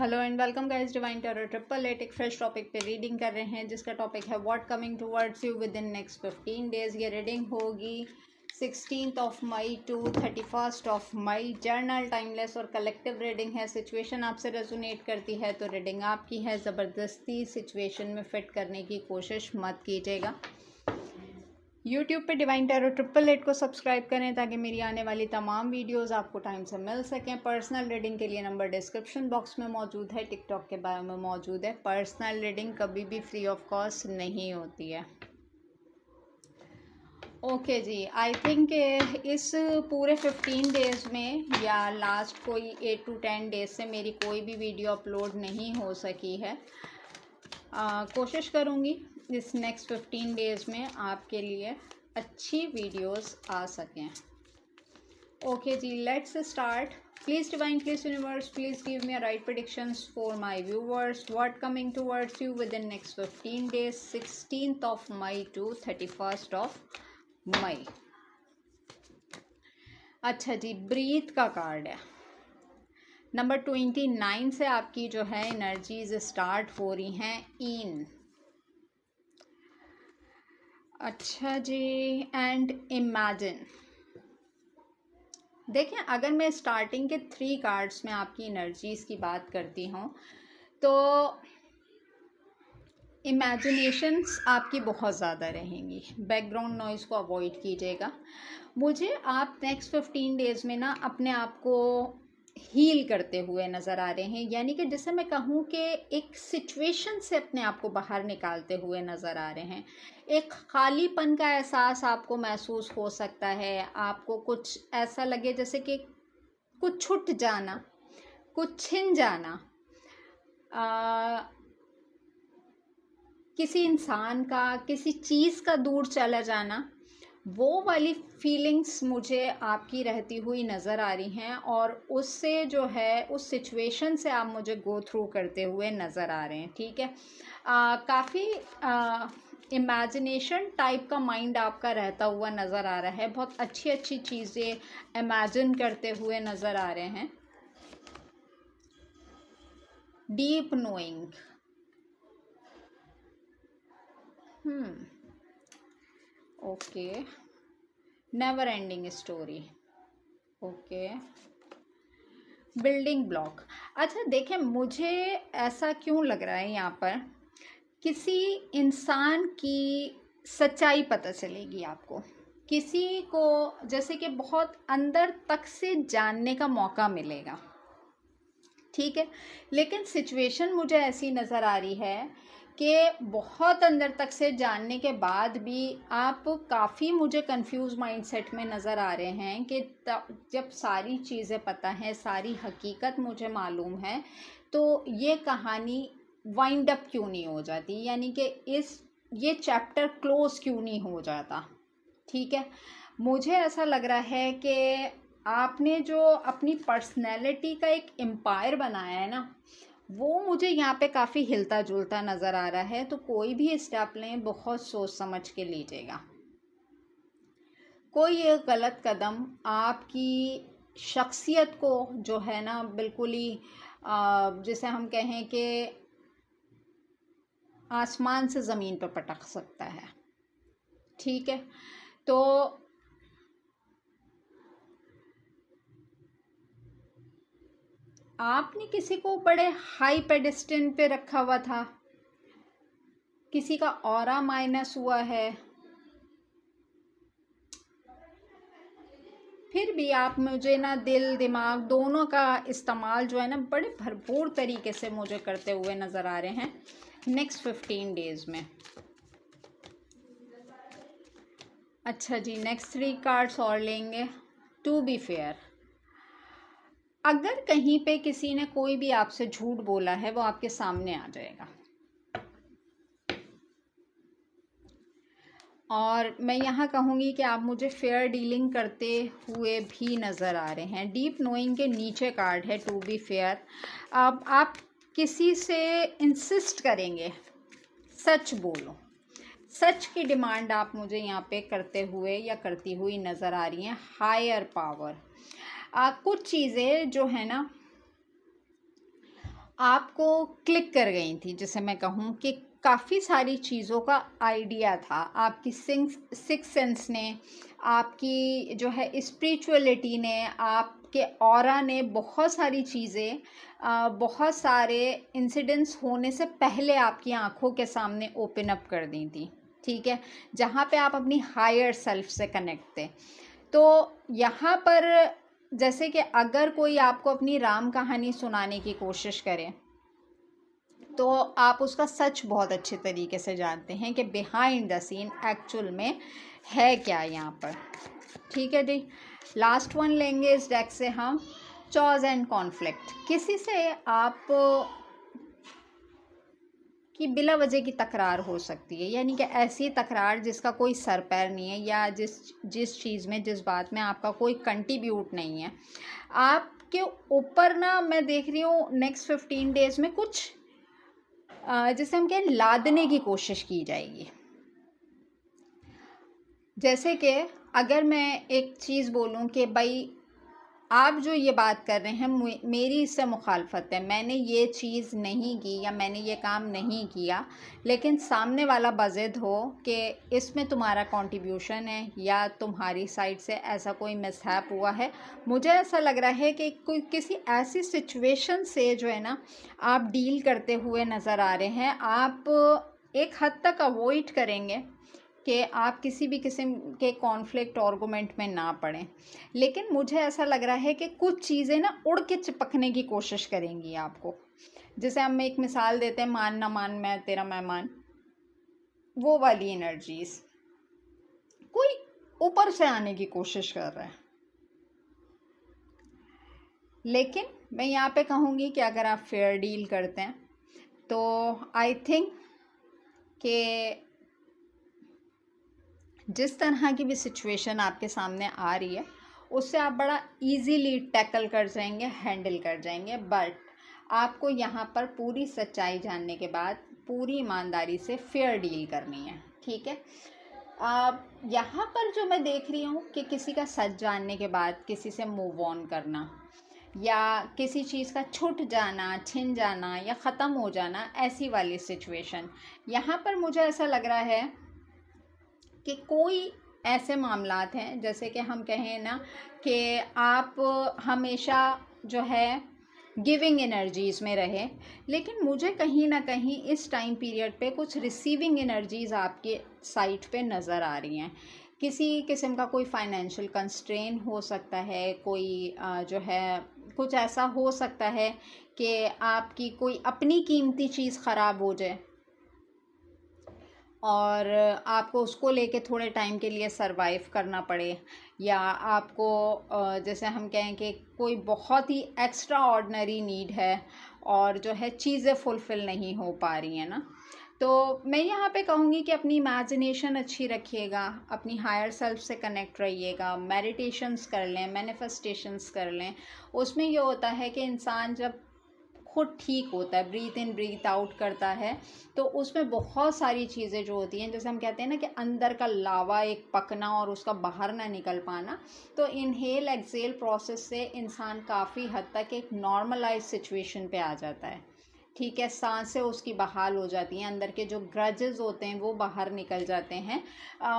Hello and welcome guys, divine tarot 888 एक fresh topic पे reading कर रहे हैं जिसका टॉपिक है what coming towards you within next 15 days. ये रीडिंग होगी 16th of May to 31st of May. Journal, timeless और कलेक्टिव रीडिंग है। सिचुएशन आपसे रेजोनेट करती है तो रीडिंग आपकी है। ज़बरदस्ती सिचुएशन में फिट करने की कोशिश मत कीजिएगा। यूट्यूब पे डिवाइन टैरो 888 को सब्सक्राइब करें ताकि मेरी आने वाली तमाम वीडियोस आपको टाइम से मिल सकें। पर्सनल रीडिंग के लिए नंबर डिस्क्रिप्शन बॉक्स में मौजूद है, टिकटॉक के बायो में मौजूद है। पर्सनल रीडिंग कभी भी फ्री ऑफ कॉस्ट नहीं होती है। ओके जी, आई थिंक इस पूरे 15 डेज़ में या लास्ट कोई 8 to 10 डेज से मेरी कोई भी वीडियो अपलोड नहीं हो सकी है। कोशिश करूँगी इस नेक्स्ट 15 डेज़ में आपके लिए अच्छी वीडियोस आ सकें। ओके जी, let's start. Please divine, please universe, please give me right predictions for my viewers. What coming towards you within next 15 days, 16th of May to 31st of May. अच्छा जी, breath का card है। Number 29 से आपकी जो है energies start हो रही हैं। इन अच्छा जी, एंड इमेजिन। देखें, अगर मैं स्टार्टिंग के 3 कार्ड्स में आपकी एनर्जीज की बात करती हूँ तो इमेजिनेशंस आपकी बहुत ज़्यादा रहेंगी। बैकग्राउंड नॉइज़ को अवॉइड कीजिएगा। मुझे आप नेक्स्ट 15 डेज़ में ना अपने आप को हील करते हुए नज़र आ रहे हैं, यानी कि जिसे मैं कहूँ कि एक सिचुएशन से अपने आप को बाहर निकालते हुए नज़र आ रहे हैं। एक खालीपन का एहसास आपको महसूस हो सकता है। आपको कुछ ऐसा लगे जैसे कि कुछ छूट जाना, कुछ छिन जाना, किसी इंसान का, किसी चीज़ का दूर चला जाना, वो वाली फीलिंग्स मुझे आपकी रहती हुई नज़र आ रही हैं और उससे जो है उस सिचुएशन से आप मुझे गो थ्रू करते हुए नज़र आ रहे हैं। ठीक है, काफ़ी इमेजिनेशन टाइप का माइंड आपका रहता हुआ नज़र आ रहा है। बहुत अच्छी अच्छी चीज़ें इमेजिन करते हुए नज़र आ रहे हैं। Deep knowing, okay, never ending story, okay, building block. अच्छा देखें, मुझे ऐसा क्यों लग रहा है यहाँ पर, किसी इंसान की सच्चाई पता चलेगी आपको, किसी को जैसे कि बहुत अंदर तक से जानने का मौका मिलेगा। ठीक है, लेकिन सिचुएशन मुझे ऐसी नज़र आ रही है कि बहुत अंदर तक से जानने के बाद भी आप काफ़ी मुझे कंफ्यूज माइंडसेट में नज़र आ रहे हैं कि जब सारी चीज़ें पता हैं, सारी हकीकत मुझे मालूम है, तो ये कहानी वाइंड अप क्यों नहीं हो जाती, यानी कि ये चैप्टर क्लोज क्यों नहीं हो जाता। ठीक है, मुझे ऐसा लग रहा है कि आपने जो अपनी पर्सनैलिटी का एक एम्पायर बनाया है ना, वो मुझे यहाँ पे काफ़ी हिलता जुलता नज़र आ रहा है। तो कोई भी स्टेप लें, बहुत सोच समझ के लीजिएगा। कोई एक गलत कदम आपकी शख्सियत को जो है ना बिल्कुल ही जिसे हम कहें कि आसमान से ज़मीन पर पटक सकता है। ठीक है, तो आपने किसी को बड़े हाई पेडिस्टल पे रखा हुआ था, किसी का ऑरा माइनस हुआ है, फिर भी आप मुझे ना दिल दिमाग दोनों का इस्तेमाल जो है ना बड़े भरपूर तरीके से मुझे करते हुए नज़र आ रहे हैं नेक्स्ट 15 डेज़ में। अच्छा जी, नेक्स्ट 3 कार्ड्स और लेंगे। टू बी फेयर, अगर कहीं पे किसी ने कोई भी आपसे झूठ बोला है वो आपके सामने आ जाएगा। और मैं यहाँ कहूँगी कि आप मुझे फेयर डीलिंग करते हुए भी नज़र आ रहे हैं। डीप नोइंग के नीचे कार्ड है टू बी फेयर। अब आप किसी से इंसिस्ट करेंगे, सच बोलो, सच की डिमांड आप मुझे यहाँ पे करते हुए या करती हुई नज़र आ रही हैं। हायर पावर, कुछ चीज़ें जो है ना आपको क्लिक कर गई थी, जैसे मैं कहूँ कि काफ़ी सारी चीज़ों का आइडिया था, आपकी सिक्स सेंस ने, आपकी जो है स्पिरिचुअलिटी ने, आपके ऑरा ने बहुत सारी चीज़ें, बहुत सारे इंसिडेंट्स होने से पहले आपकी आंखों के सामने ओपन अप कर दी थी। ठीक है, जहाँ पे आप अपनी हायर सेल्फ से कनेक्ट थे। तो यहाँ पर जैसे कि अगर कोई आपको अपनी राम कहानी सुनाने की कोशिश करे तो आप उसका सच बहुत अच्छे तरीके से जानते हैं कि बिहाइंड द सीन एक्चुअल में है क्या यहाँ पर। ठीक है जी, लास्ट वन लेंगे इस डेक से हम, चॉज एंड कॉन्फ्लिक्ट। किसी से आप कि बिला वजह की तकरार हो सकती है, यानी कि ऐसी तकरार जिसका कोई सर पैर नहीं है, या जिस चीज़ में, जिस बात में आपका कोई कंट्रीब्यूट नहीं है। आपके ऊपर ना मैं देख रही हूँ नेक्स्ट 15 डेज में कुछ जिसे हम कहें लादने की कोशिश की जाएगी। जैसे कि अगर मैं एक चीज़ बोलूँ कि भाई आप जो ये बात कर रहे हैं मेरी इससे मुखालफत है, मैंने ये चीज़ नहीं की या मैंने ये काम नहीं किया, लेकिन सामने वाला बाज़िद हो कि इसमें तुम्हारा कंट्रीब्यूशन है या तुम्हारी साइड से ऐसा कोई मिसहैप हुआ है। मुझे ऐसा लग रहा है कि कोई किसी ऐसी सिचुएशन से जो है ना आप डील करते हुए नज़र आ रहे हैं। आप एक हद तक अवॉइड करेंगे कि आप किसी भी किस्म के कॉन्फ्लिक्ट आर्गूमेंट में ना पड़ें, लेकिन मुझे ऐसा लग रहा है कि कुछ चीज़ें ना उड़ के चिपकने की कोशिश करेंगी आपको। जैसे हम एक मिसाल देते हैं, मान ना मान मैं तेरा मेहमान, वो वाली एनर्जीज कोई ऊपर से आने की कोशिश कर रहा है। लेकिन मैं यहाँ पे कहूँगी कि अगर आप फेयर डील करते हैं तो आई थिंक कि जिस तरह की भी सिचुएशन आपके सामने आ रही है उससे आप बड़ा इजीली टैकल कर जाएंगे, हैंडल कर जाएंगे। बट आपको यहाँ पर पूरी सच्चाई जानने के बाद पूरी ईमानदारी से फेयर डील करनी है। ठीक है, यहाँ पर जो मैं देख रही हूँ कि किसी का सच जानने के बाद किसी से मूव ऑन करना, या किसी चीज़ का छूट जाना, छिन जाना या ख़त्म हो जाना, ऐसी वाली सिचुएशन यहाँ पर मुझे ऐसा लग रहा है कि कोई ऐसे मामलात हैं, जैसे कि हम कहें ना कि आप हमेशा जो है गिविंग एनर्जीज़ में रहे, लेकिन मुझे कहीं ना कहीं इस टाइम पीरियड पे कुछ रिसीविंग एनर्जीज़ आपके साइट पे नज़र आ रही हैं। किसी किस्म का कोई फाइनेंशियल कंस्ट्रेन हो सकता है, कोई जो है कुछ ऐसा हो सकता है कि आपकी कोई अपनी कीमती चीज़ ख़राब हो जाए और आपको उसको लेके थोड़े टाइम के लिए सरवाइव करना पड़े, या आपको जैसे हम कहें कि कोई बहुत ही एक्स्ट्रा ऑर्डिनरी नीड है और जो है चीज़ें फुलफ़िल नहीं हो पा रही हैं ना। तो मैं यहाँ पे कहूँगी कि अपनी इमेजिनेशन अच्छी रखिएगा, अपनी हायर सेल्फ से कनेक्ट रहिएगा, मेडिटेशंस कर लें, मैनिफेस्टेशंस कर लें। उसमें ये होता है कि इंसान जब खुद ठीक होता है, ब्रीथ इन ब्रीथ आउट करता है, तो उसमें बहुत सारी चीज़ें जो होती हैं, जैसे हम कहते हैं ना कि अंदर का लावा एक पकना और उसका बाहर ना निकल पाना, तो इनहेल एक्सेल प्रोसेस से इंसान काफ़ी हद तक एक नॉर्मलाइज सिचुएशन पे आ जाता है। ठीक है, सांसें उसकी बहाल हो जाती हैं, अंदर के जो ग्रजेस होते हैं वो बाहर निकल जाते हैं।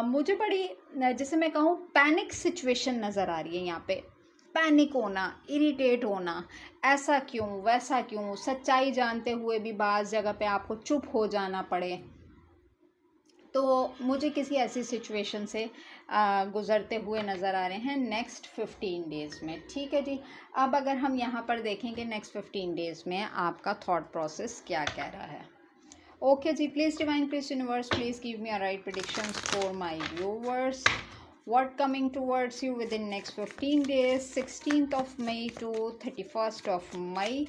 मुझे बड़ी जैसे मैं कहूँ पैनिक सिचुएशन नज़र आ रही है यहाँ पे, पैनिक होना, इरिटेट होना, ऐसा क्यों वैसा क्यों, सच्चाई जानते हुए भी बाज़ जगह पे आपको चुप हो जाना पड़े। तो मुझे किसी ऐसी सिचुएशन से गुज़रते हुए नज़र आ रहे हैं नेक्स्ट 15 डेज़ में। ठीक है जी, अब अगर हम यहाँ पर देखेंगे नेक्स्ट 15 डेज़ में आपका थॉट प्रोसेस क्या कह रहा है। ओके जी, please divine, please universe, please give me a right predictions for my viewers. What coming towards you within next 15 days, 16th of May to 31st of May.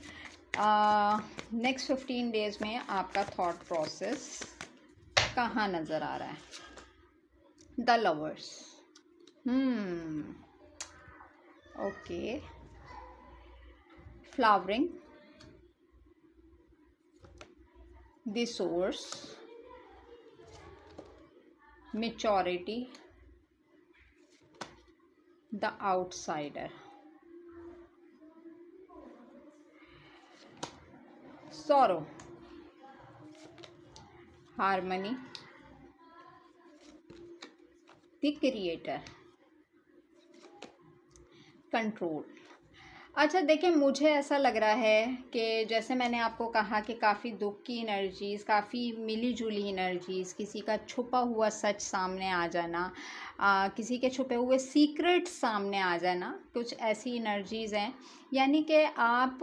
Next 15 days में आपका thought process कहाँ नज़र आ रहा है। The lovers, okay, flowering, the source, maturity, the outsider. Sorrow, harmony, the creator, control. अच्छा देखिए, मुझे ऐसा लग रहा है कि जैसे मैंने आपको कहा कि काफ़ी दुख की एनर्जीज़, काफ़ी मिली जुली एनर्जीज़, किसी का छुपा हुआ सच सामने आ जाना, किसी के छुपे हुए सीक्रेट सामने आ जाना, कुछ ऐसी एनर्जीज़ हैं। यानी कि आप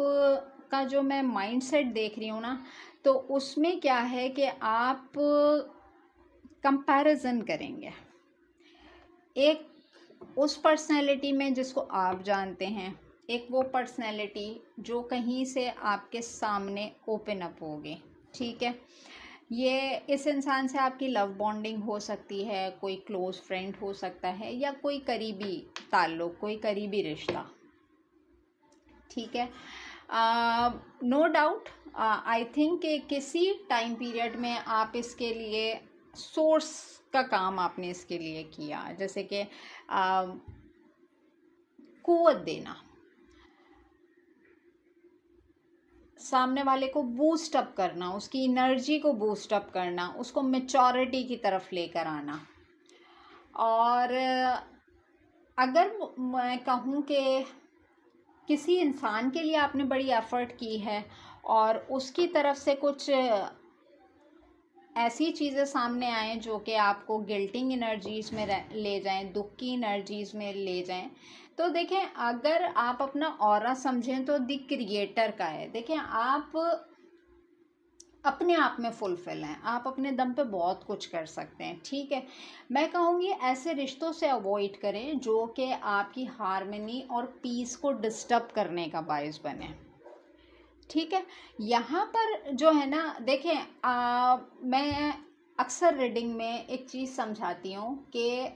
का जो मैं माइंडसेट देख रही हूँ ना, तो उसमें क्या है कि आप कंपैरिजन करेंगे एक उस पर्सनैलिटी में जिसको आप जानते हैं, एक वो पर्सनैलिटी जो कहीं से आपके सामने ओपन अप होगी। ठीक है, ये इस इंसान से आपकी लव बॉन्डिंग हो सकती है, कोई क्लोज फ्रेंड हो सकता है, या कोई करीबी ताल्लुक़, कोई करीबी रिश्ता। ठीक है, नो डाउट आई थिंक कि किसी टाइम पीरियड में आप इसके लिए सोर्स का काम आपने इसके लिए किया, जैसे कि कुव्वत देना, सामने वाले को बूस्ट अप करना, उसकी एनर्जी को बूस्ट अप करना, उसको मैच्योरिटी की तरफ लेकर आना। और अगर मैं कहूँ कि किसी इंसान के लिए आपने बड़ी एफर्ट की है और उसकी तरफ से कुछ ऐसी चीज़ें सामने आएँ जो कि आपको गिल्टिंग एनर्जीज़ में ले जाएं, दुख की एनर्जीज़ में ले जाएं, तो देखें, अगर आप अपना ऑरा समझें तो द क्रिएटर का है। देखें, आप अपने आप में फुलफिल हैं, आप अपने दम पे बहुत कुछ कर सकते हैं। ठीक है, मैं कहूँगी ऐसे रिश्तों से अवॉइड करें जो कि आपकी हार्मनी और पीस को डिस्टर्ब करने का बायस बने। ठीक है, यहाँ पर जो है ना, देखें, मैं अक्सर रीडिंग में एक चीज़ समझाती हूँ कि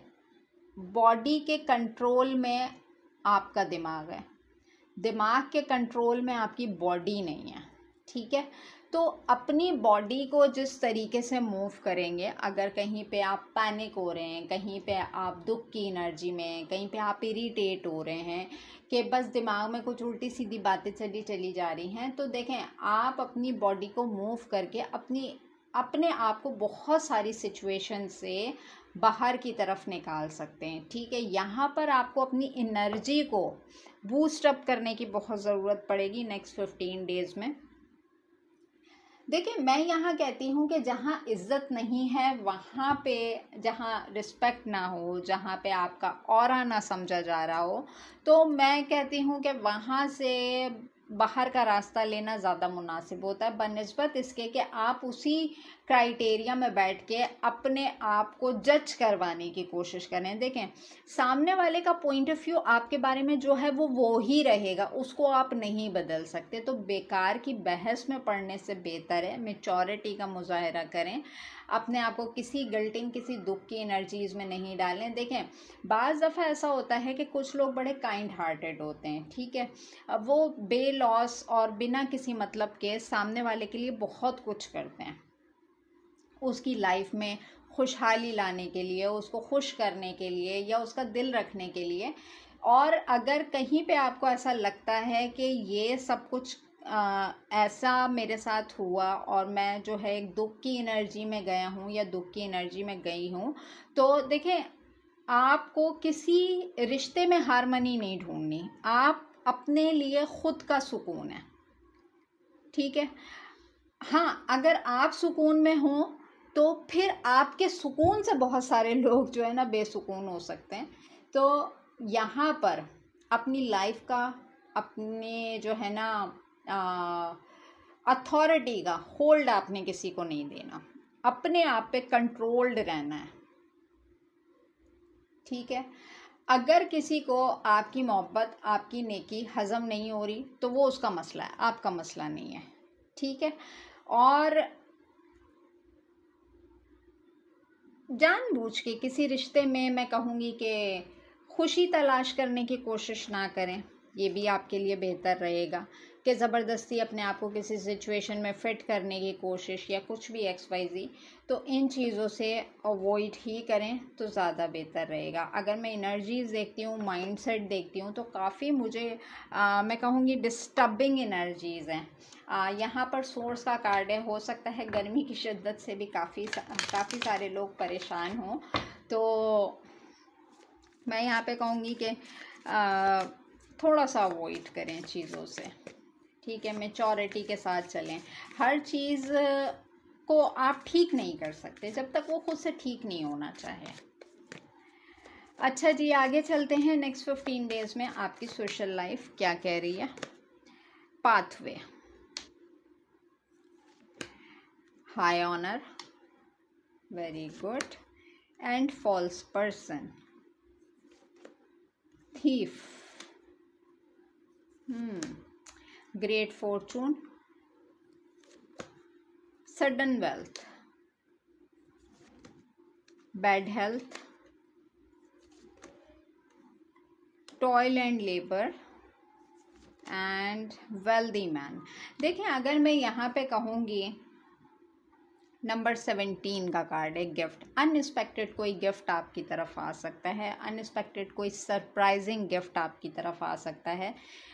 बॉडी के कंट्रोल में आपका दिमाग है, दिमाग के कंट्रोल में आपकी बॉडी नहीं है। ठीक है, तो अपनी बॉडी को जिस तरीके से मूव करेंगे, अगर कहीं पे आप पैनिक हो रहे हैं, कहीं पे आप दुख की एनर्जी में, कहीं पे आप इरिटेट हो रहे हैं कि बस दिमाग में कुछ उल्टी सीधी बातें चली जा रही हैं, तो देखें, आप अपनी बॉडी को मूव करके अपने आप को बहुत सारी सिचुएशन से बाहर की तरफ निकाल सकते हैं। ठीक है, यहाँ पर आपको अपनी एनर्जी को बूस्ट अप करने की बहुत ज़रूरत पड़ेगी नेक्स्ट 15 डेज़ में। देखिए, मैं यहाँ कहती हूँ कि जहाँ इज़्ज़त नहीं है, वहाँ पे जहाँ रिस्पेक्ट ना हो, जहाँ पे आपका ऑरा ना समझा जा रहा हो, तो मैं कहती हूँ कि वहाँ से बाहर का रास्ता लेना ज़्यादा मुनासिब होता है, बनिस्बत इसके कि आप उसी क्राइटेरिया में बैठ के अपने आप को जज करवाने की कोशिश करें। देखें, सामने वाले का पॉइंट ऑफ व्यू आपके बारे में जो है वो ही रहेगा, उसको आप नहीं बदल सकते। तो बेकार की बहस में पड़ने से बेहतर है मैच्योरिटी का मुजाहरा करें, अपने आप को किसी गिल्टिंग, किसी दुख की एनर्जीज़ में नहीं डालें। देखें, बाज़ दफ़ा ऐसा होता है कि कुछ लोग बड़े काइंड हार्टेड होते हैं। ठीक है, अब वो बेलॉस और बिना किसी मतलब के सामने वाले के लिए बहुत कुछ करते हैं, उसकी लाइफ में खुशहाली लाने के लिए, उसको खुश करने के लिए, या उसका दिल रखने के लिए। और अगर कहीं पे आपको ऐसा लगता है कि ये सब कुछ ऐसा मेरे साथ हुआ और मैं जो है एक दुख की एनर्जी में गया हूँ या दुख की एनर्जी में गई हूँ, तो देखें, आपको किसी रिश्ते में हार्मनी नहीं ढूंढनी, आप अपने लिए खुद का सुकून है। ठीक है, हाँ, अगर आप सुकून में हो तो फिर आपके सुकून से बहुत सारे लोग जो है ना बेसुकून हो सकते हैं। तो यहाँ पर अपनी लाइफ का, अपने जो है ना अथॉरिटी का होल्ड आपने किसी को नहीं देना, अपने आप पे कंट्रोल्ड रहना है। ठीक है, अगर किसी को आपकी मोहब्बत, आपकी नेकी हज़म नहीं हो रही तो वो उसका मसला है, आपका मसला नहीं है। ठीक है, और जानबूझ के किसी रिश्ते में मैं कहूँगी कि खुशी तलाश करने की कोशिश ना करें, ये भी आपके लिए बेहतर रहेगा। कि ज़बरदस्ती अपने आप को किसी सिचुएशन में फ़िट करने की कोशिश या कुछ भी XYZ, तो इन चीज़ों से अवॉइड ही करें तो ज़्यादा बेहतर रहेगा। अगर मैं एनर्जीज़ देखती हूँ, माइंडसेट देखती हूँ, तो काफ़ी मुझे मैं कहूँगी डिस्टर्बिंग एनर्जीज़ हैं। यहाँ पर सोर्स का कार्ड है, हो सकता है गर्मी की शिद्दत से भी काफ़ी सारे लोग परेशान हों, तो मैं यहाँ पे कहूँगी कि थोड़ा सा अवॉइड करें चीज़ों से, ठीक है। मैच्योरिटी के साथ चलें। हर चीज़ को आप ठीक नहीं कर सकते जब तक वो खुद से ठीक नहीं होना चाहे। अच्छा जी, आगे चलते हैं। नेक्स्ट 15 डेज़ में आपकी सोशल लाइफ क्या कह रही है। Pathway, high honour, very good, and false person, thief, great fortune, sudden wealth, bad health, toil and labour, and wealthy man. देखें, अगर मैं यहाँ पे कहूँगी, नंबर 17 का कार्ड है गिफ्ट। अनएक्सपेक्टेड कोई गिफ्ट आपकी तरफ आ सकता है, अनएक्सपेक्टेड कोई सरप्राइजिंग गिफ्ट आपकी तरफ आ सकता है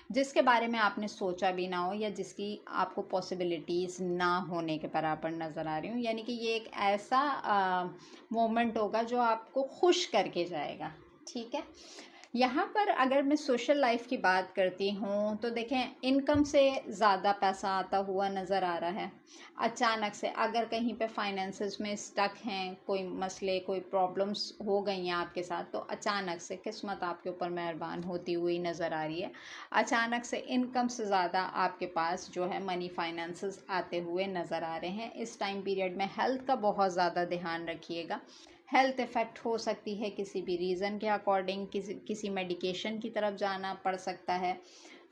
जिसके बारे में आपने सोचा भी ना हो, या जिसकी आपको पॉसिबिलिटीज़ ना होने के बराबर नज़र आ रही हूँ। यानी कि ये एक ऐसा मोमेंट होगा जो आपको खुश करके जाएगा, ठीक है। यहाँ पर अगर मैं सोशल लाइफ की बात करती हूँ तो देखें, इनकम से ज़्यादा पैसा आता हुआ नज़र आ रहा है। अचानक से अगर कहीं पे फाइनेंसेस में स्टक हैं, कोई मसले, कोई प्रॉब्लम्स हो गई हैं आपके साथ, तो अचानक से किस्मत आपके ऊपर मेहरबान होती हुई नज़र आ रही है। अचानक से इनकम से ज़्यादा आपके पास जो है मनी फाइनेंसेस आते हुए नज़र आ रहे हैं। इस टाइम पीरियड में हेल्थ का बहुत ज़्यादा ध्यान रखिएगा। हेल्थ इफ़ेक्ट हो सकती है किसी भी रीज़न के अकॉर्डिंग, किसी मेडिकेशन की तरफ जाना पड़ सकता है।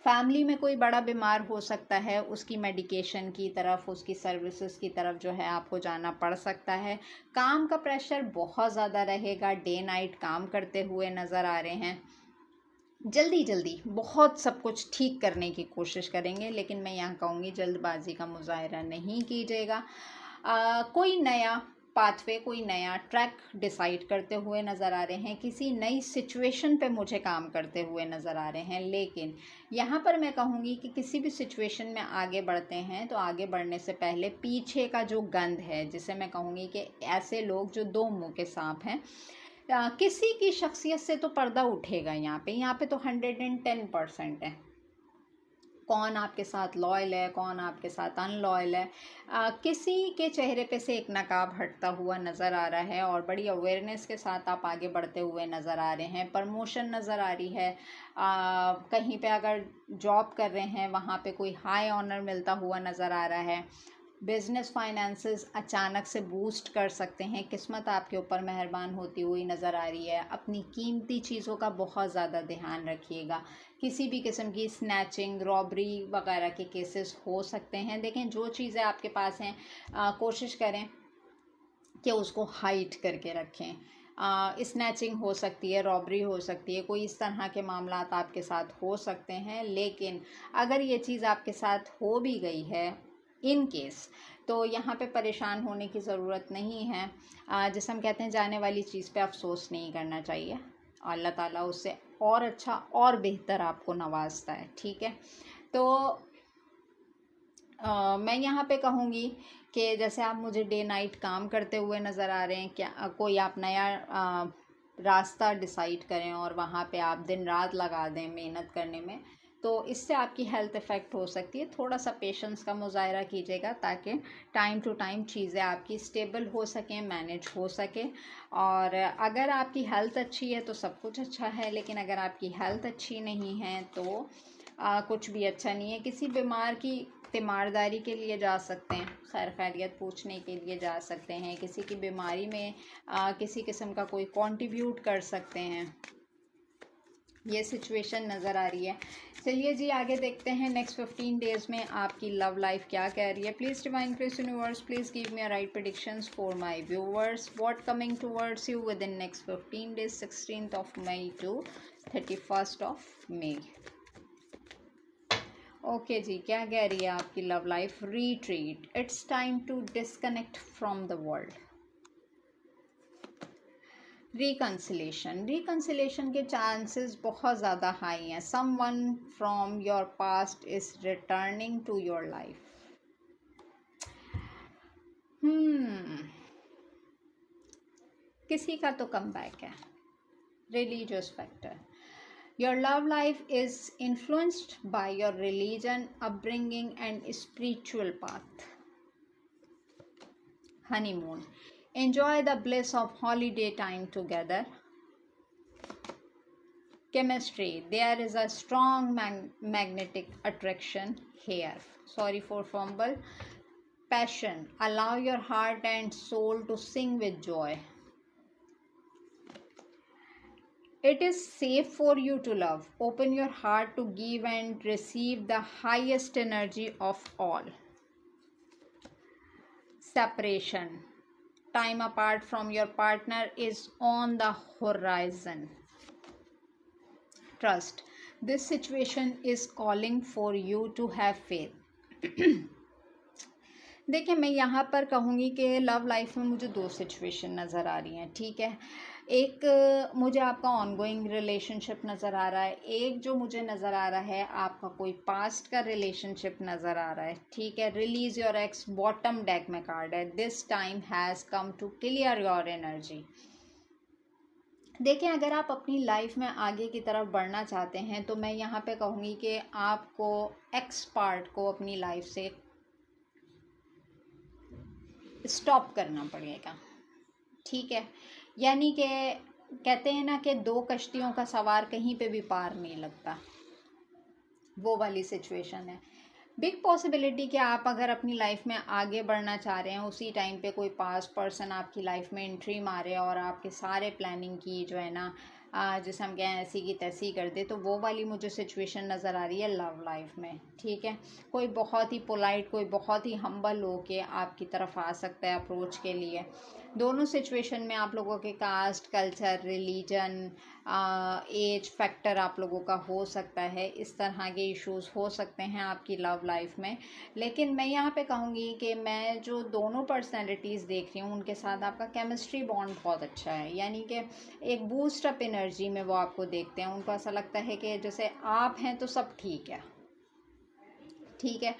फैमिली में कोई बड़ा बीमार हो सकता है, उसकी मेडिकेशन की तरफ, उसकी सर्विसेज की तरफ जो है आपको जाना पड़ सकता है। काम का प्रेशर बहुत ज़्यादा रहेगा, डे नाइट काम करते हुए नज़र आ रहे हैं। जल्दी जल्दी बहुत सब कुछ ठीक करने की कोशिश करेंगे, लेकिन मैं यहाँ कहूँगी जल्दबाजी का मुजाहरा नहीं कीजिएगा। कोई नया पाथवे, कोई नया ट्रैक डिसाइड करते हुए नज़र आ रहे हैं, किसी नई सिचुएशन पे मुझे काम करते हुए नज़र आ रहे हैं। लेकिन यहाँ पर मैं कहूँगी कि किसी भी सिचुएशन में आगे बढ़ते हैं तो आगे बढ़ने से पहले पीछे का जो गंध है, जिसे मैं कहूँगी कि ऐसे लोग जो दो मुंह के सांप हैं, किसी की शख्सियत से तो पर्दा उठेगा। यहाँ पे तो 110% है। कौन आपके साथ लॉयल है, कौन आपके साथ अनलॉयल है, किसी के चेहरे पे से एक नकाब हटता हुआ नज़र आ रहा है और बड़ी अवेयरनेस के साथ आप आगे बढ़ते हुए नज़र आ रहे हैं। प्रमोशन नज़र आ रही है। कहीं पे अगर जॉब कर रहे हैं वहाँ पे कोई हाई ऑनर मिलता हुआ नज़र आ रहा है। बिजनेस फाइनेंसेस अचानक से बूस्ट कर सकते हैं। किस्मत आपके ऊपर मेहरबान होती हुई नज़र आ रही है। अपनी कीमती चीज़ों का बहुत ज़्यादा ध्यान रखिएगा। किसी भी किस्म की स्नैचिंग, रॉबरी वगैरह के केसेस हो सकते हैं। देखें, जो चीज़ें आपके पास हैं कोशिश करें कि उसको हाइड करके रखें। स्नैचिंग हो सकती है, रॉबरी हो सकती है, कोई इस तरह के मामलात आपके साथ हो सकते हैं। लेकिन अगर ये चीज़ आपके साथ हो भी गई है इन केस, तो यहाँ पे परेशान होने की ज़रूरत नहीं है। जैसे हम कहते हैं, जाने वाली चीज़ पे अफसोस नहीं करना चाहिए। अल्लाह ताला उससे और अच्छा और बेहतर आपको नवाजता है, ठीक है। तो मैं यहाँ पे कहूँगी कि जैसे आप मुझे डे नाइट काम करते हुए नज़र आ रहे हैं, क्या कोई आप नया रास्ता डिसाइड करें और वहाँ पे आप दिन रात लगा दें मेहनत करने में, तो इससे आपकी हेल्थ इफ़ेक्ट हो सकती है। थोड़ा सा पेशेंस का मुजाहरा कीजिएगा ताकि टाइम टू टाइम चीज़ें आपकी स्टेबल हो सकें, मैनेज हो सके। और अगर आपकी हेल्थ अच्छी है तो सब कुछ अच्छा है, लेकिन अगर आपकी हेल्थ अच्छी नहीं है तो कुछ भी अच्छा नहीं है। किसी बीमार की तीमारदारी के लिए जा सकते हैं, खैर खैरियत पूछने के लिए जा सकते हैं, किसी की बीमारी में किसी किस्म का कोई कंट्रीब्यूट कर सकते हैं। ये सिचुएशन नज़र आ रही है। चलिए जी, आगे देखते हैं नेक्स्ट 15 डेज़ में आपकी लव लाइफ क्या कह रही है। Please divine please universe, please give me a right predictions for my viewers. What coming towards you within next 15 days, 16th of May to 31st of May। Okay जी, क्या कह रही है आपकी love life? Retreat, it's time to disconnect from the world. Reconciliation, reconciliation के chances बहुत ज़्यादा high हैं। Someone from your past is returning to your life. किसी का तो कम बैक है। Religious factor, your love life is influenced by your religion, upbringing and spiritual path. Honeymoon, enjoy the bliss of holiday time together. Chemistry, there is a strong magnetic attraction here. Sorry for fumble. Passion, allow your heart and soul to sing with joy. It is safe for you to love. Open your heart to give and receive the highest energy of all. Separation, time apart from your partner is on the horizon. Trust, this situation is calling for you to have faith. देखिए, मैं यहाँ पर कहूँगी कि love life में मुझे दो situation नज़र आ रही हैं, ठीक है। एक मुझे आपका ऑनगोइंग रिलेशनशिप नज़र आ रहा है, एक जो मुझे नज़र आ रहा है आपका कोई पास्ट का रिलेशनशिप नज़र आ रहा है, ठीक है। Release your ex bottom deck में कार्ड है। This time has come to clear your energy. देखिए, अगर आप अपनी लाइफ में आगे की तरफ बढ़ना चाहते हैं तो मैं यहाँ पे कहूँगी कि आपको एक्स पार्ट को अपनी लाइफ से स्टॉप करना पड़ेगा, ठीक है। यानी कि कहते हैं ना कि दो कश्तियों का सवार कहीं पे भी पार नहीं लगता, वो वाली सिचुएशन है। बिग पॉसिबिलिटी कि आप अगर अपनी लाइफ में आगे बढ़ना चाह रहे हैं, उसी टाइम पे कोई पास्ट पर्सन आपकी लाइफ में एंट्री मारे और आपके सारे प्लानिंग की जो है ना जैसे हम कहें ऐसी की तैसी कर दे, तो वो वाली मुझे सिचुएशन नज़र आ रही है लव लाइफ में, ठीक है। कोई बहुत ही पोलाइट, कोई बहुत ही हम्बल होके आपकी तरफ आ सकता है अप्रोच के लिए। दोनों सिचुएशन में आप लोगों के caste, culture, religion, age factor आप लोगों का हो सकता है। इस तरह के इश्यूज हो सकते हैं आपकी लव लाइफ में। लेकिन मैं यहाँ पे कहूँगी कि मैं जो दोनों पर्सनैलिटीज़ देख रही हूँ उनके साथ आपका केमिस्ट्री बॉन्ड बहुत अच्छा है। यानी कि एक बूस्ट अप एनर्जी में वो आपको देखते हैं। उनको ऐसा लगता है कि जैसे आप हैं तो सब ठीक है, ठीक है।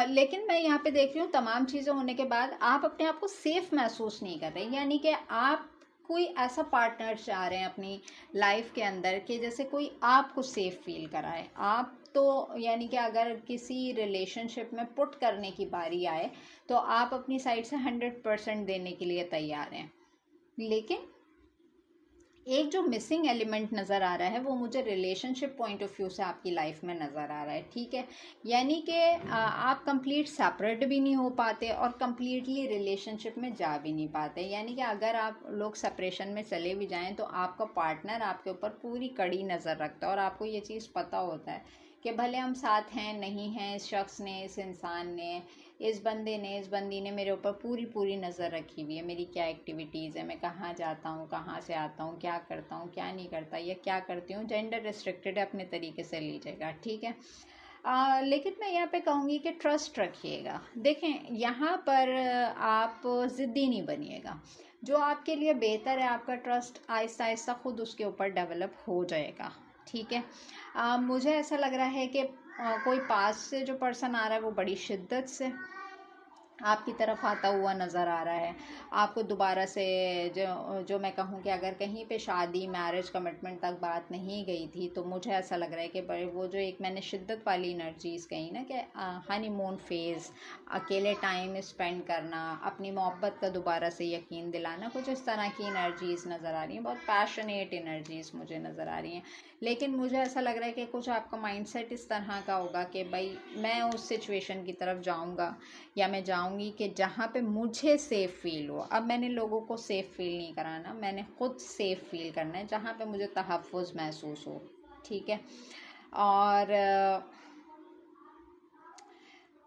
लेकिन मैं यहाँ पे देख रही हूँ तमाम चीज़ें होने के बाद आप अपने आप को सेफ महसूस नहीं कर रहे। यानी कि आप कोई ऐसा पार्टनर चाह रहे हैं अपनी लाइफ के अंदर कि जैसे कोई आपको सेफ फील कराए। आप तो यानी कि अगर किसी रिलेशनशिप में पुट करने की बारी आए तो आप अपनी साइड से 100% देने के लिए तैयार हैं। लेकिन एक जो मिसिंग एलिमेंट नज़र आ रहा है वो मुझे रिलेशनशिप पॉइंट ऑफ व्यू से आपकी लाइफ में नज़र आ रहा है, ठीक है। यानी कि आप कंप्लीट सेपरेट भी नहीं हो पाते और कंप्लीटली रिलेशनशिप में जा भी नहीं पाते। यानी कि अगर आप लोग सेपरेशन में चले भी जाएं तो आपका पार्टनर आपके ऊपर पूरी कड़ी नज़र रखता है और आपको ये चीज़ पता होता है कि भले हम साथ हैं नहीं हैं, इस शख्स ने, इस इंसान ने, इस बंदे ने, इस बंदी ने मेरे ऊपर पूरी नज़र रखी हुई है। मेरी क्या एक्टिविटीज़ है, मैं कहाँ जाता हूँ, कहाँ से आता हूँ, क्या करता हूँ, क्या नहीं करता, या क्या करती हूँ। जेंडर रिस्ट्रिक्टेड है, अपने तरीके से लीजिएगा, ठीक है। लेकिन मैं यहाँ पे कहूँगी कि ट्रस्ट रखिएगा। देखें, यहाँ पर आप ज़िद्दी नहीं बनिएगा। जो आपके लिए बेहतर है, आपका ट्रस्ट आहिस्ता आहिस्ता खुद उसके ऊपर डेवलप हो जाएगा, ठीक है। मुझे ऐसा लग रहा है कि कोई पास से जो पर्सन आ रहा है वो बड़ी शिद्दत से आपकी तरफ आता हुआ नज़र आ रहा है। आपको दोबारा से जो मैं कहूँ कि अगर कहीं पे शादी, मैरिज, कमिटमेंट तक बात नहीं गई थी तो मुझे ऐसा लग रहा है कि वो जो एक मैंने शिद्दत वाली एनर्जीज़ कही ना कि हनीमून फेज़, अकेले टाइम स्पेंड करना, अपनी मोहब्बत का दोबारा से यकीन दिलाना, कुछ इस तरह की एनर्जीज़ नज़र आ रही हैं। बहुत पैशनेट एनर्जीज़ मुझे नज़र आ रही हैं। लेकिन मुझे ऐसा लग रहा है कि कुछ आपका माइंडसेट इस तरह का होगा कि भाई मैं उस सिचुएशन की तरफ जाऊंगा या मैं जाऊंगी कि जहाँ पे मुझे सेफ़ फील हो। अब मैंने लोगों को सेफ़ फील नहीं कराना, मैंने ख़ुद सेफ़ फील करना है जहाँ पे मुझे तहफ़्फ़ुज़ महसूस हो, ठीक है। और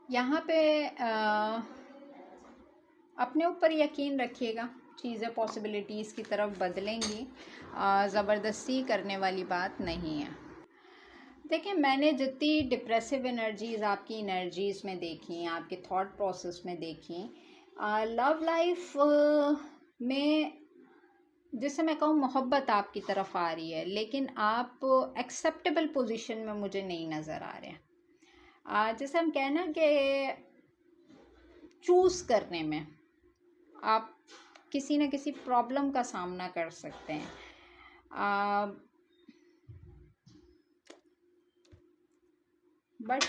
यहाँ पे अपने ऊपर यकीन रखिएगा, चीज़ें पॉसिबिलिटीज़ की तरफ बदलेंगी। ज़बरदस्ती करने वाली बात नहीं है। देखिए, मैंने जितनी डिप्रेसिव एनर्जीज आपकी एनर्जीज में देखी, आपके थॉट प्रोसेस में देखी, लव लाइफ में जिसे मैं कहूँ मोहब्बत आपकी तरफ आ रही है, लेकिन आप एक्सेप्टेबल पोजीशन में मुझे नहीं नज़र आ रहे हैं। जैसे हम कहें ना कि चूज़ करने में आप किसी न किसी प्रॉब्लम का सामना कर सकते हैं। बट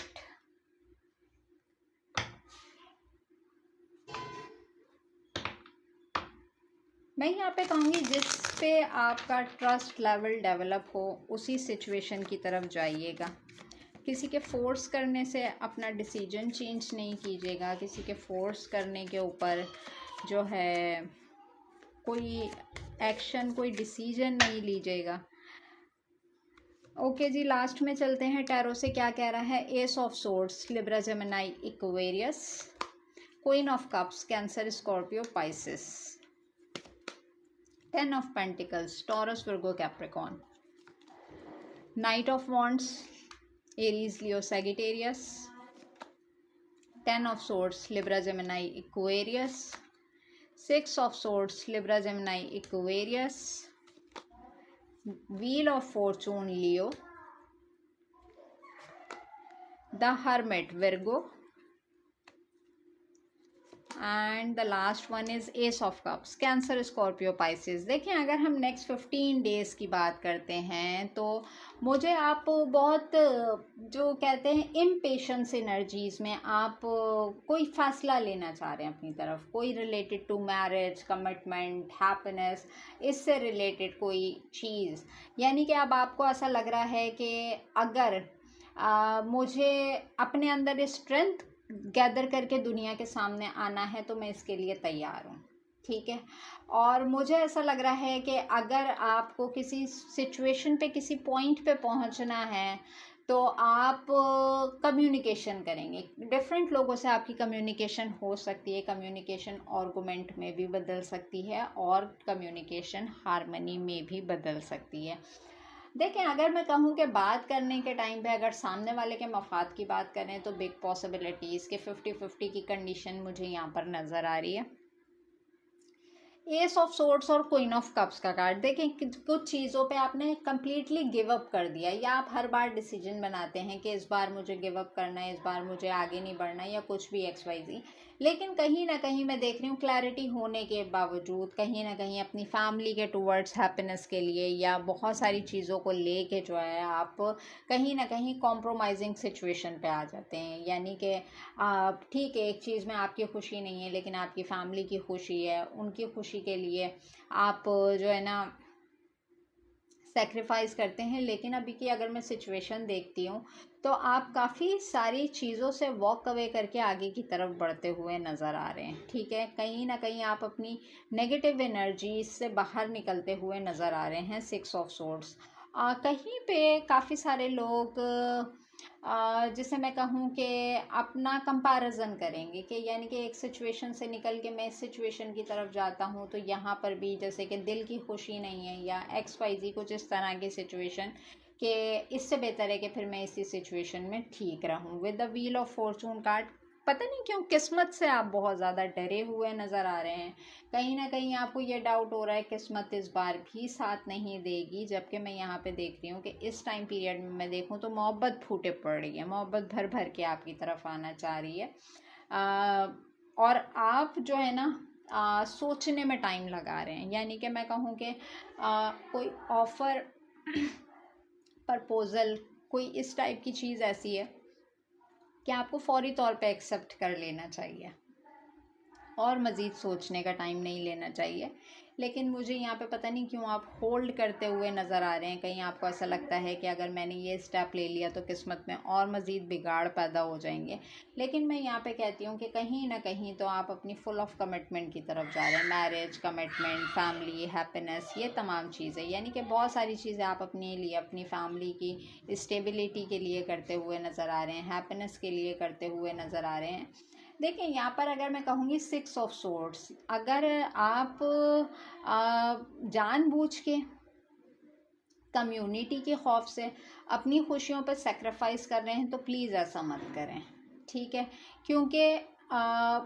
मैं यहाँ पे कहूँगी जिस पे आपका ट्रस्ट लेवल डेवलप हो उसी सिचुएशन की तरफ जाइएगा। किसी के फोर्स करने से अपना डिसीजन चेंज नहीं कीजिएगा। किसी के फोर्स करने के ऊपर जो है कोई एक्शन, कोई डिसीजन नहीं लीजिएगा। ओके जी, लास्ट में चलते हैं। टैरो से क्या कह रहा है? S of swords, Libra Gemini Aquarius, queen of cups, cancer Scorpio Pisces, 10 of Pentacles, Taurus, Virgo, Capricorn, Knight of Wands, Aries, Leo, Sagittarius, 10 of Swords, Libra, Gemini, Aquarius, 6 of Swords, Libra, Gemini, Aquarius, Wheel of Fortune, Leo, the Hermit, Virgo, and the last one is S of cups, cancer, Scorpio, Pisces. देखें, अगर हम next 15 days की बात करते हैं तो मुझे आप बहुत जो कहते हैं इम्पेशंस एनर्जीज़ में आप कोई फ़ैसला लेना चाह रहे हैं अपनी तरफ, कोई related to marriage, commitment, happiness, इससे रिलेटेड कोई चीज़। यानी कि अब आपको ऐसा लग रहा है कि अगर मुझे अपने अंदर स्ट्रेंथ गैदर करके दुनिया के सामने आना है तो मैं इसके लिए तैयार हूँ, ठीक है। और मुझे ऐसा लग रहा है कि अगर आपको किसी सिचुएशन पे, किसी पॉइंट पे पहुँचना है तो आप कम्युनिकेशन करेंगे। डिफरेंट लोगों से आपकी कम्युनिकेशन हो सकती है। कम्युनिकेशन आर्गुमेंट में भी बदल सकती है और कम्युनिकेशन हार्मनी में भी बदल सकती है। देखें, अगर मैं कहूँ कि बात करने के टाइम पे अगर सामने वाले के मफाद की बात करें तो बिग पॉसिबिलिटीज़ के 50-50 की कंडीशन मुझे यहाँ पर नज़र आ रही है। एस ऑफ सोर्ड्स और क्वीन ऑफ कप्स का कार्ड। देखें, कुछ चीज़ों पे आपने कम्प्लीटली गिव अप कर दिया, या आप हर बार डिसीजन बनाते हैं कि इस बार मुझे गिव अप करना है, इस बार मुझे आगे नहीं बढ़ना, या कुछ भी XYZ। लेकिन कहीं ना कहीं मैं देख रही हूँ क्लैरिटी होने के बावजूद कहीं ना कहीं अपनी फैमिली के टूवर्ड्स हैप्पीनेस के लिए या बहुत सारी चीज़ों को लेके जो है आप कहीं ना कहीं कॉम्प्रोमाइजिंग सिचुएशन पे आ जाते हैं। यानी कि ठीक है, एक चीज़ में आपकी खुशी नहीं है लेकिन आपकी फैमिली की खुशी है, उनकी खुशी के लिए आप जो है ना सेक्रीफाइस करते हैं। लेकिन अभी की अगर मैं सिचुएशन देखती हूँ तो आप काफ़ी सारी चीज़ों से वॉक अवे करके आगे की तरफ बढ़ते हुए नज़र आ रहे हैं, ठीक है। कहीं ना कहीं आप अपनी नेगेटिव एनर्जी से बाहर निकलते हुए नज़र आ रहे हैं। 6 ऑफ सोर्ड्स, कहीं पे काफ़ी सारे लोग जिसे मैं कहूँ कि अपना कंपैरिजन करेंगे कि यानी कि एक सिचुएशन से निकल के मैं इस सिचुएशन की तरफ जाता हूँ तो यहाँ पर भी जैसे कि दिल की खुशी नहीं है या XYZ कुछ इस तरह की सिचुएशन कि इससे बेहतर है कि फिर मैं इसी सिचुएशन में ठीक रहूँ। With the wheel of Fortune card, पता नहीं क्यों किस्मत से आप बहुत ज़्यादा डरे हुए नज़र आ रहे हैं। कहीं ना कहीं आपको ये डाउट हो रहा है किस्मत इस बार भी साथ नहीं देगी, जबकि मैं यहाँ पे देख रही हूँ कि इस टाइम पीरियड में मैं देखूँ तो मोहब्बत फूटे पड़ रही है, मोहब्बत भर भर के आपकी तरफ आना चाह रही है। और आप जो है ना सोचने में टाइम लगा रहे हैं। यानी कि मैं कहूँ कि कोई ऑफ़र, प्रपोज़ल, कोई इस टाइप की चीज़ ऐसी है कि आपको फौरी तौर पे एक्सेप्ट कर लेना चाहिए और मज़ीद सोचने का टाइम नहीं लेना चाहिए। लेकिन मुझे यहाँ पे पता नहीं क्यों आप होल्ड करते हुए नज़र आ रहे हैं। कहीं आपको ऐसा लगता है कि अगर मैंने ये स्टेप ले लिया तो किस्मत में और मज़ीद बिगाड़ पैदा हो जाएंगे। लेकिन मैं यहाँ पे कहती हूँ कि कहीं ना कहीं तो आप अपनी फुल ऑफ कमिटमेंट की तरफ जा रहे हैं। मैरिज, कमिटमेंट, फैमिली, हैप्पीनेस, ये तमाम चीज़ें, यानी कि बहुत सारी चीज़ें आप अपने लिए, अपनी फैमिली की स्टेबिलिटी के लिए करते हुए नज़र आ रहे हैं, हैप्पीनेस के लिए करते हुए नज़र आ रहे हैं। देखिए, यहाँ पर अगर मैं कहूँगी 6 ऑफ सोर्ड्स, अगर आप जानबूझ के कम्युनिटी के खौफ से अपनी खुशियों पर सेक्रीफाइस कर रहे हैं, तो प्लीज़ ऐसा मत करें, ठीक है। क्योंकि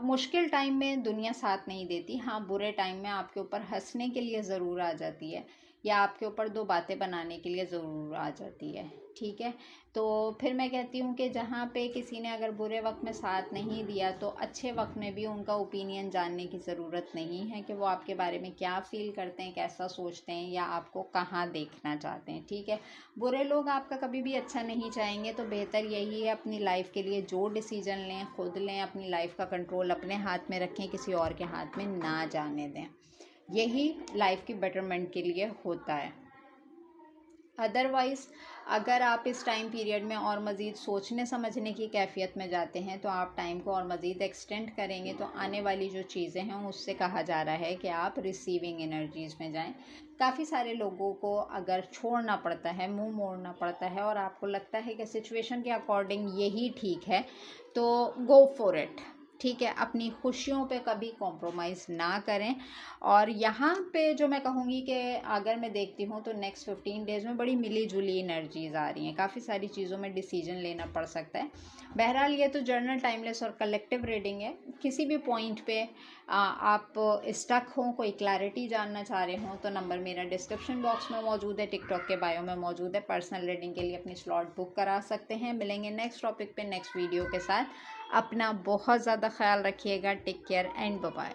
मुश्किल टाइम में दुनिया साथ नहीं देती। हाँ, बुरे टाइम में आपके ऊपर हंसने के लिए ज़रूर आ जाती है, या आपके ऊपर दो बातें बनाने के लिए ज़रूर आ जाती है, ठीक है। तो फिर मैं कहती हूँ कि जहाँ पे किसी ने अगर बुरे वक्त में साथ नहीं दिया, तो अच्छे वक्त में भी उनका ओपिनियन जानने की ज़रूरत नहीं है कि वो आपके बारे में क्या फ़ील करते हैं, कैसा सोचते हैं, या आपको कहाँ देखना चाहते हैं, ठीक है। बुरे लोग आपका कभी भी अच्छा नहीं चाहेंगे, तो बेहतर यही है अपनी लाइफ के लिए जो डिसीजन लें खुद लें, अपनी लाइफ का कंट्रोल अपने हाथ में रखें, किसी और के हाथ में ना जाने दें। यही लाइफ की बेटरमेंट के लिए होता है। अदरवाइज़ अगर आप इस टाइम पीरियड में और मज़ीद सोचने समझने की कैफियत में जाते हैं, तो आप टाइम को और मज़ीद एक्सटेंड करेंगे, तो आने वाली जो चीज़ें हैं उससे कहा जा रहा है कि आप रिसीविंग एनर्जीज़ में जाएं। काफ़ी सारे लोगों को अगर छोड़ना पड़ता है, मुंह मोड़ना पड़ता है, और आपको लगता है कि सिचुएशन के अकॉर्डिंग यही ठीक है, तो गो फॉर इट, ठीक है। अपनी खुशियों पे कभी कॉम्प्रोमाइज़ ना करें। और यहाँ पे जो मैं कहूँगी कि अगर मैं देखती हूँ तो नेक्स्ट 15 डेज़ में बड़ी मिली जुली एनर्जीज़ आ रही हैं, काफ़ी सारी चीज़ों में डिसीजन लेना पड़ सकता है। बहरहाल ये तो जर्नल, टाइमलेस और कलेक्टिव रीडिंग है। किसी भी पॉइंट पे आप स्टक हों, कोई क्लैरिटी जानना चाह रहे हों, तो नंबर मेरा डिस्क्रिप्शन बॉक्स में मौजूद है, टिकटॉक के बायो में मौजूद है। पर्सनल रीडिंग के लिए अपनी स्लॉट बुक करा सकते हैं। मिलेंगे नेक्स्ट टॉपिक पे नेक्स्ट वीडियो के साथ। अपना बहुत ज़्यादा ख्याल रखिएगा। Take care and bye bye.